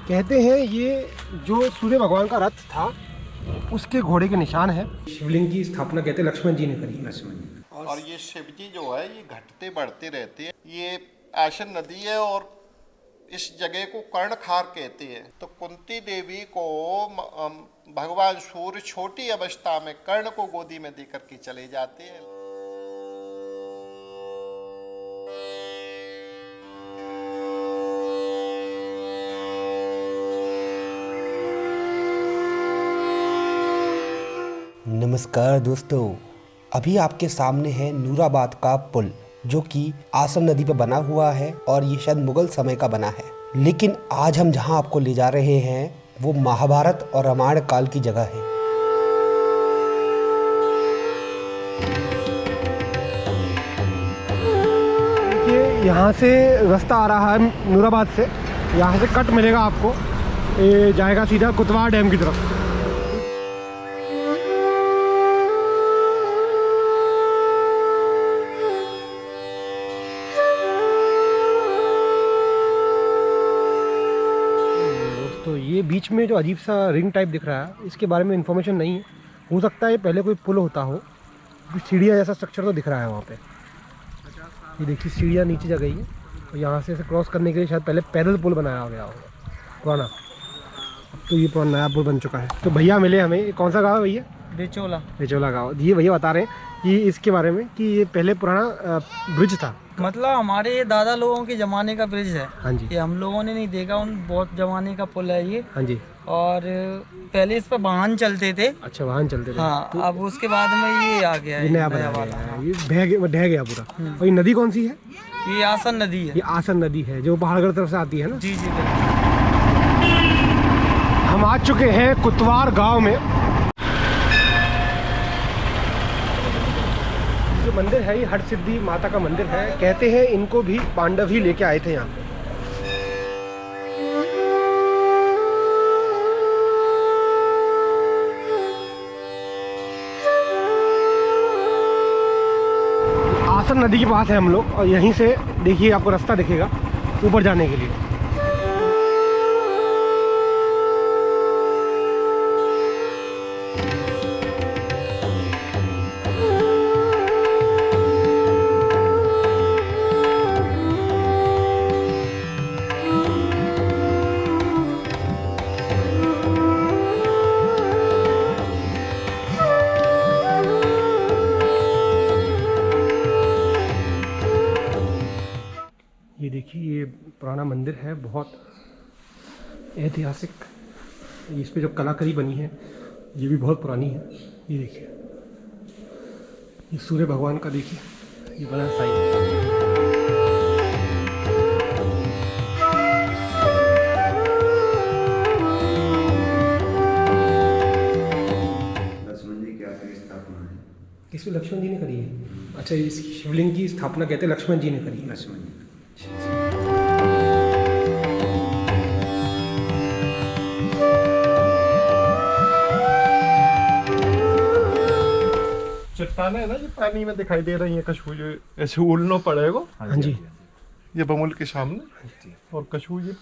कहते हैं ये जो सूर्य भगवान का रथ था उसके घोड़े के निशान है। शिवलिंग की स्थापना कहते हैं लक्ष्मण जी ने करी। लक्ष्मण और ये शिव जी जो है ये घटते बढ़ते रहते हैं। ये आसन नदी है और इस जगह को कर्णखार कहते हैं। तो कुंती देवी को भगवान सूर्य छोटी अवस्था में कर्ण को गोदी में देकर के चले जाते हैं। नमस्कार दोस्तों, अभी आपके सामने है नूराबाद का पुल जो कि आसन नदी पर बना हुआ है और ये शायद मुगल समय का बना है। लेकिन आज हम जहां आपको ले जा रहे हैं वो महाभारत और रामायण काल की जगह है। देखिए यहाँ से रास्ता आ रहा है नूराबाद से, यहाँ से कट मिलेगा आपको, ये जाएगा सीधा कुतवार डैम की तरफ। तो ये बीच में जो अजीब सा रिंग टाइप दिख रहा है इसके बारे में इंफॉर्मेशन नहीं है। हो सकता है पहले कोई पुल होता हो, सीढ़ियाँ जैसा स्ट्रक्चर तो दिख रहा है वहाँ पे। ये देखिए सीढ़ियाँ नीचे जा गई है और यहाँ से क्रॉस करने के लिए शायद पहले पैदल पुल बनाया गया होगा पुराना। अब तो ये पुराना नया पुल बन चुका है। तो भैया मिले हमें, ये कौन सा गाँव है भैया? बेचोला गाँव। ये भैया बता रहे हैं कि इसके बारे में कि ये पहले पुराना ब्रिज था। मतलब हमारे दादा लोगों के ज़माने का ब्रिज है। हाँ जी। ये हम लोगों ने नहीं देखा, उन बहुत ज़माने का पुल है ये। हाँ जी। और पहले इस पर वाहन चलते थे। अच्छा, वाहन चलते थे। हाँ, तो अब उसके बाद में ये आ गया है, नया नया बना वाला। है। ये ढह गया पूरा। और ये नदी कौन सी है? ये आसन नदी है। ये आसन नदी है जो पहाड़गढ़ तरफ से आती है ना। जी जी बिल्कुल। हम आ चुके हैं कुतवार गांव में। जो मंदिर है ये हट सिद्धि माता का मंदिर है। कहते हैं इनको भी पांडव ही लेके आए थे यहाँ पे। आसन नदी के पास है हम लोग और यहीं से देखिए आपको रास्ता दिखेगा ऊपर जाने के लिए। ये देखिए ये पुराना मंदिर है, बहुत ऐतिहासिक। इस पे जो कलाकारी बनी है ये भी बहुत पुरानी है। ये देखिए ये सूर्य भगवान का देखिए ये बड़ा साइड। किसकी? लक्ष्मण जी ने करी है। अच्छा, इस शिवलिंग की स्थापना कहते हैं लक्ष्मण जी ने करी है। लक्ष्मण जी। चट्टाने है ना ये पानी में दिखाई दे रही है, कछुआ जो ऐसे उड़ना पड़ेगा। हाँ जी। ये बमुल के सामने और कछुआ ये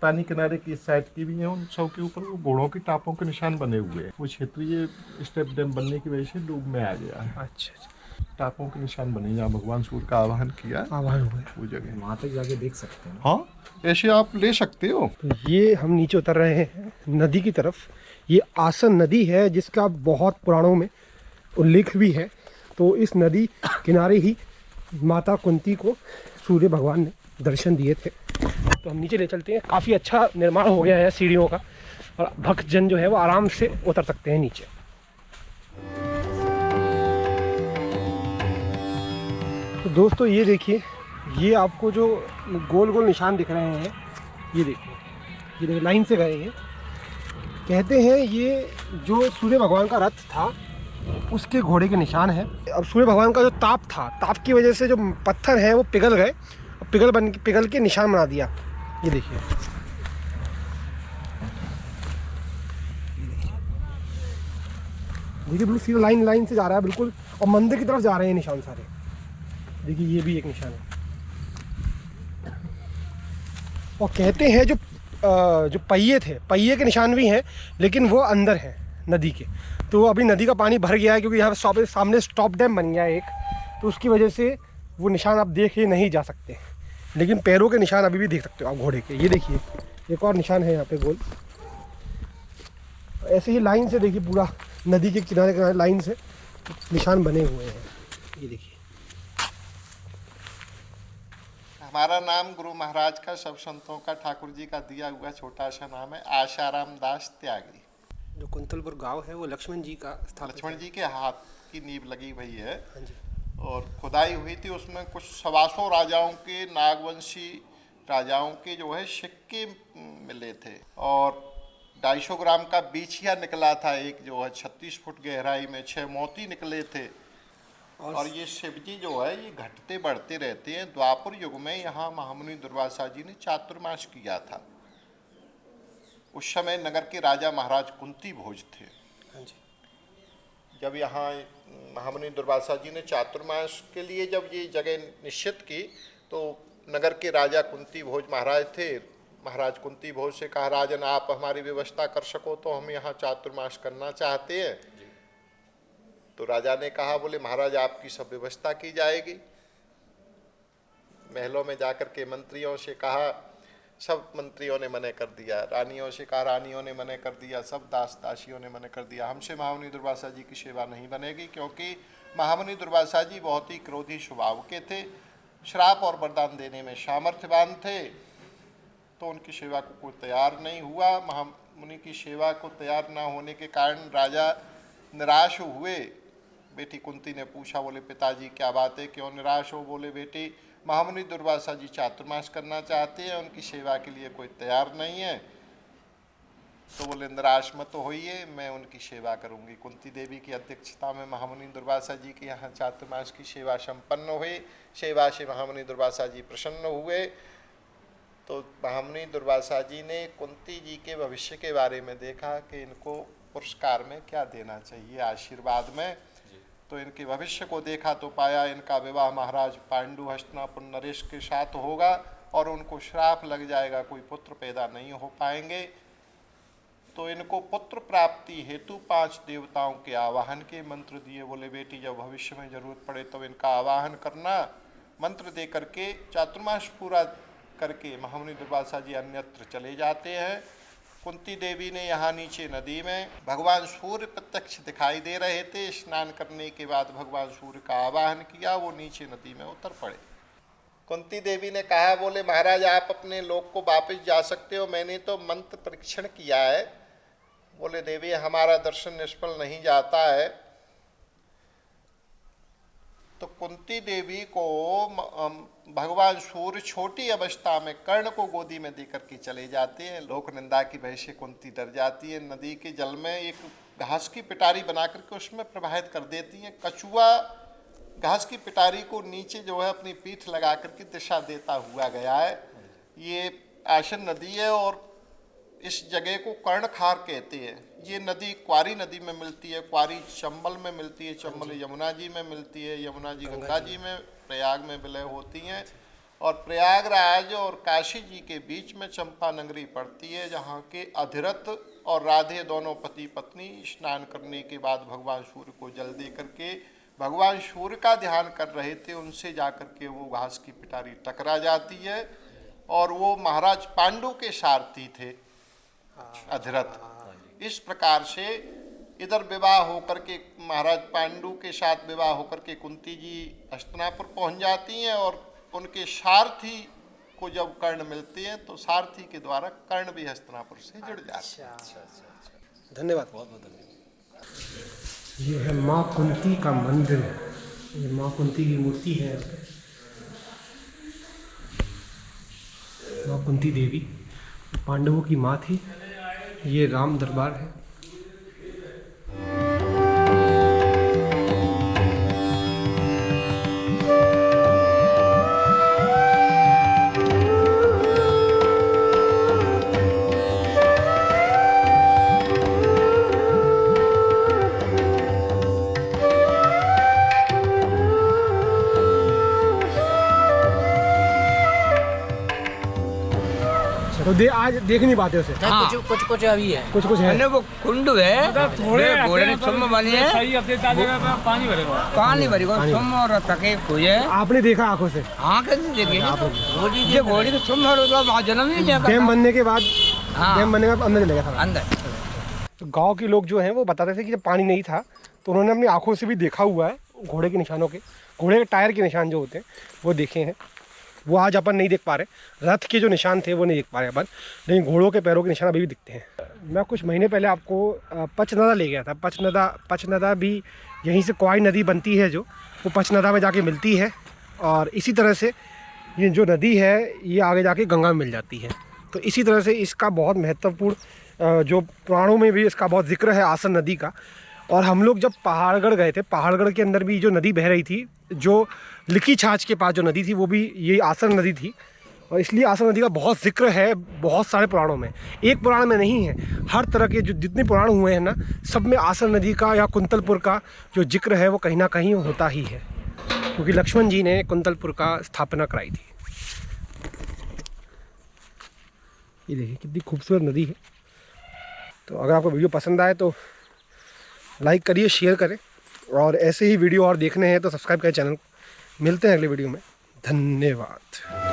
पानी किनारे की साइड की भी है। उन सब के ऊपर वो घोड़ों की टापों के निशान बने हुए हैं। वो क्षेत्रीय स्टेप डैम बनने की वजह से डूब में आ गया है। अच्छा, टापों के निशान बने जहाँ भगवान सूर्य का आवाहन किया, आवाहन हुआ वो जगह वहाँ तक जाके देख सकते हैं। हाँ, ऐसे आप ले सकते हो। तो ये हम नीचे उतर रहे हैं नदी की तरफ। ये आसन नदी है जिसका बहुत पुराणों में उल्लेख भी है। तो इस नदी किनारे ही माता कुंती को सूर्य भगवान ने दर्शन दिए थे। तो हम नीचे ले चलते हैं। काफ़ी अच्छा निर्माण हो गया है सीढ़ियों का और भक्तजन जो है वो आराम से उतर सकते हैं नीचे। तो दोस्तों ये देखिए, ये आपको जो गोल गोल निशान दिख रहे हैं ये देखिए लाइन से गए हैं। कहते हैं ये जो सूर्य भगवान का रथ था उसके घोड़े के निशान है। अब सूर्य भगवान का जो ताप था, ताप की वजह से जो पत्थर हैं वो पिघल गए, पिघल के निशान बना दिया। ये देखिए बिल्कुल सीधा लाइन से जा रहा है बिल्कुल, और मंदिर की तरफ जा रहे हैं निशान सारे। देखिए ये भी एक निशान है। और कहते हैं जो जो पहिए थे, पहिए के निशान भी हैं, लेकिन वो अंदर हैं नदी के। तो अभी नदी का पानी भर गया है, क्योंकि यहाँ पे सामने स्टॉप डैम बन गया है एक, तो उसकी वजह से वो निशान आप देखे नहीं जा सकते, लेकिन पैरों के निशान अभी भी देख सकते हो आप घोड़े के। ये देखिए एक और निशान है यहाँ पे गोल, ऐसे ही लाइन से देखिए पूरा नदी के किनारे किनारे लाइन से निशान बने हुए हैं। ये देखिए, हमारा नाम गुरु महाराज का, सब संतों का, ठाकुर जी का दिया हुआ छोटा सा नाम है आशाराम दास त्यागी। जो कुंतलपुर गांव है वो लक्ष्मण जी का स्थापित लक्ष्मण जी के हाथ की नींव लगी हुई है। हाँ जी। और खुदाई हुई थी, उसमें कुछ 125 राजाओं के, नागवंशी राजाओं के जो है सिक्के मिले थे, और 250 ग्राम का बीछिया निकला था एक, जो है 36 फुट गहराई में 6 मोती निकले थे। और ये शिवजी जो है ये घटते बढ़ते रहते हैं। द्वापर युग में यहाँ महामुनि दुर्वासा जी ने चातुर्मास किया था। उस समय नगर के राजा महाराज कुंती भोज थे। हाँ जी। जब यहाँ महामुनि दुर्वासा जी ने चातुर्मास के लिए जब ये जगह निश्चित की, तो नगर के राजा कुंती भोज महाराज थे। महाराज कुंती भोज से कहा, राजन आप हमारी व्यवस्था कर सको तो हम यहाँ चातुर्मास करना चाहते हैं। तो राजा ने कहा, बोले महाराज आपकी सब व्यवस्था की जाएगी। महलों में जाकर के मंत्रियों से कहा, सब मंत्रियों ने मना कर दिया। रानियों से कहा, रानियों ने मना कर दिया। सब दास दासियों ने मना कर दिया, हमसे महामुनि दुर्वासा जी की सेवा नहीं बनेगी, क्योंकि महामुनि दुर्वासा जी बहुत ही क्रोधी स्वभाव के थे, श्राप और वरदान देने में सामर्थ्यवान थे। तो उनकी सेवा को कोई तैयार नहीं हुआ। महामुनि की सेवा को तैयार ना होने के कारण राजा निराश हुए। बेटी कुंती ने पूछा, बोले पिताजी क्या बात है, क्यों निराश हो? बोले बेटी महामुनि दुर्वासा जी चातुर्मास करना चाहते हैं, उनकी सेवा के लिए कोई तैयार नहीं है। तो बोले निराश मत होइए, मैं उनकी सेवा करूंगी। कुंती देवी की अध्यक्षता में महामुनि दुर्वासा जी के यहाँ चातुर्मास की सेवा संपन्न हुई। सेवा से महामुनि दुर्वासा जी प्रसन्न हुए। तो महामुनि दुर्वासा जी ने कुंती जी के भविष्य के बारे में देखा कि इनको पुरस्कार में क्या देना चाहिए, आशीर्वाद में। तो इनके भविष्य को देखा तो पाया इनका विवाह महाराज पांडु हस्तिनापुर नरेश के साथ होगा, और उनको श्राप लग जाएगा, कोई पुत्र पैदा नहीं हो पाएंगे। तो इनको पुत्र प्राप्ति हेतु 5 देवताओं के आवाहन के मंत्र दिए। बोले बेटी जब भविष्य में जरूरत पड़े तो इनका आवाहन करना। मंत्र दे करके चातुर्मास पूरा करके महामुनि दुर्वासा जी अन्यत्र चले जाते हैं। कुंती देवी ने यहाँ नीचे नदी में भगवान सूर्य प्रत्यक्ष दिखाई दे रहे थे। स्नान करने के बाद भगवान सूर्य का आवाहन किया, वो नीचे नदी में उतर पड़े। कुंती देवी ने कहा, बोले महाराज आप अपने लोक को वापस जा सकते हो, मैंने तो मंत्र परीक्षण किया है। बोले देवी हमारा दर्शन निष्फल नहीं जाता है। तो कुंती देवी को भगवान सूर्य छोटी अवस्था में कर्ण को गोदी में देकर के चले जाते हैं। लोक निंदा की वजह से कुंती डर जाती है। नदी के जल में एक घास की पिटारी बना करके उसमें प्रवाहित कर देती हैं। कछुआ घास की पिटारी को नीचे जो है अपनी पीठ लगा करके दिशा देता हुआ गया है। ये आशन नदी है और इस जगह को कर्णखार कहते हैं। ये नदी क्वारी नदी में मिलती है, क्वारी चंबल में मिलती है, चंबल यमुना जी में मिलती है, यमुना जी गंगा जी में, प्रयाग में विलय होती हैं। और प्रयागराज और काशी जी के बीच में चंपा नगरी पड़ती है, जहाँ के अधिरथ और राधे दोनों पति पत्नी स्नान करने के बाद भगवान सूर्य को जल दे करके भगवान सूर्य का ध्यान कर रहे थे। उनसे जाकर के वो घास की पिटारी टकरा जाती है और वो महाराज पांडु के सारथी थे अधिरथ। इस प्रकार से इधर विवाह होकर के महाराज पांडु के साथ विवाह होकर के कुंती जी हस्तिनापुर पहुंच जाती हैं, और उनके सारथी को जब कर्ण मिलते हैं तो सारथी के द्वारा कर्ण भी हस्तिनापुर से जुड़ जाते हैं। धन्यवाद, बहुत बहुत धन्यवाद। ये है माँ कुंती का मंदिर। ये माँ कुंती की मूर्ति है। माँ कुंती देवी पांडवों की माँ थी। ये राम दरबार है। आज देख नहीं पाते उसे, कुछ कुछ अभी है, कुछ कुछ है। वो कुंड है थोड़े घोड़े सुम बनी है, पानी भरी सुम और तके कोई है। आपने देखा आंखों से? हाँ कैसे देखिए, ये घोड़ी तो सुम और वहाँ जन्म नहीं दिया। डैम बनने के बाद, हाँ। डैम बनने के बाद अंदर चले गया था अंदर। तो गांव के लोग जो हैं वो बताते थे कि जब पानी नहीं था तो उन्होंने अपनी आंखों से भी देखा हुआ है घोड़े के निशानों के, घोड़े के टायर के निशान जो होते हैं वो देखे हैं। वो आज अपन नहीं देख पा रहे, रथ के जो निशान थे वो नहीं देख पा रहे अपन, लेकिन घोड़ों के पैरों के निशान अभी भी दिखते हैं। मैं कुछ महीने पहले आपको पचनदा ले गया था। पचनदा भी यहीं से क्वाई नदी बनती है जो, वो पचनदा में जाके मिलती है, और इसी तरह से ये जो नदी है ये आगे जाके गंगा में मिल जाती है। तो इसी तरह से इसका बहुत महत्वपूर्ण जो पुराणों में भी इसका बहुत जिक्र है आसन नदी का। और हम लोग जब पहाड़गढ़ गए थे, पहाड़गढ़ के अंदर भी जो नदी बह रही थी, जो लिखी छाछ के पास जो नदी थी वो भी यही आसन नदी थी, और इसलिए आसन नदी का बहुत जिक्र है बहुत सारे पुराणों में। एक पुराण में नहीं है, हर तरह के जो जितने पुराण हुए हैं ना, सब में आसन नदी का या कुंतलपुर का जो जिक्र है वो कहीं ना कहीं होता ही है, क्योंकि लक्ष्मण जी ने कुंतलपुर का स्थापना कराई थी। ये देखिए कितनी खूबसूरत नदी है। तो अगर आपको वीडियो पसंद आए तो लाइक करिए, शेयर करें, और ऐसे ही वीडियो और देखने हैं तो सब्सक्राइब करें चैनल को। मिलते हैं अगले वीडियो में, धन्यवाद।